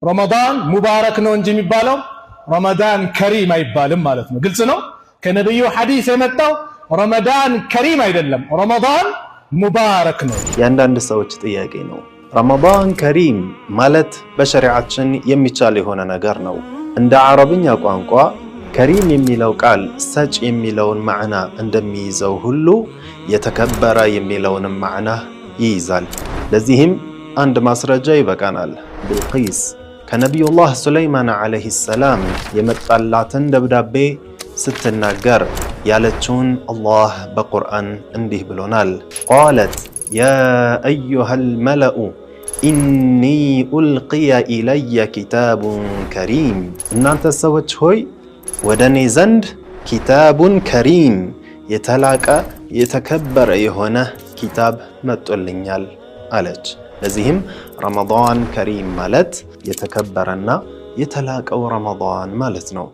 ረመዳን ሙባረክ ነው እንጂ የሚባለው ረመዳን ከሪም አይባልም ማለት ነው። ግልጽ ነው። ከነብዩ ሐዲስ የመጣው ረመዳን ከሪም አይደለም፣ ረመዳን ሙባረክ ነው። የአንዳንድ ሰዎች ጥያቄ ነው። ረመዳን ከሪም ማለት በሸሪዓችን የሚቻል የሆነ ነገር ነው። እንደ አረብኛ ቋንቋ ከሪም የሚለው ቃል ሰጭ የሚለውን ማዕና እንደሚይዘው ሁሉ የተከበረ የሚለውንም ማዕና ይይዛል። ለዚህም አንድ ማስረጃ ይበቃናል። ቢልቂስ ከነቢዩላህ ሱለይማን ዓለይሂ ሰላም የመጣላትን ደብዳቤ ስትናገር ያለችውን አላህ በቁርአን እንዲህ ብሎናል። ቃለት ያ አዩሃል መለኡ ኢኒ ኡልቅየ ኢለየ ኪታቡን ከሪም፣ እናንተ ሰዎች ሆይ ወደ እኔ ዘንድ ኪታቡን ከሪም የተላቀ የተከበረ የሆነ ኪታብ መጦልኛል አለች። ለዚህም ረመዳን ከሪም ማለት የተከበረና የተላቀው ረመዳን ማለት ነው።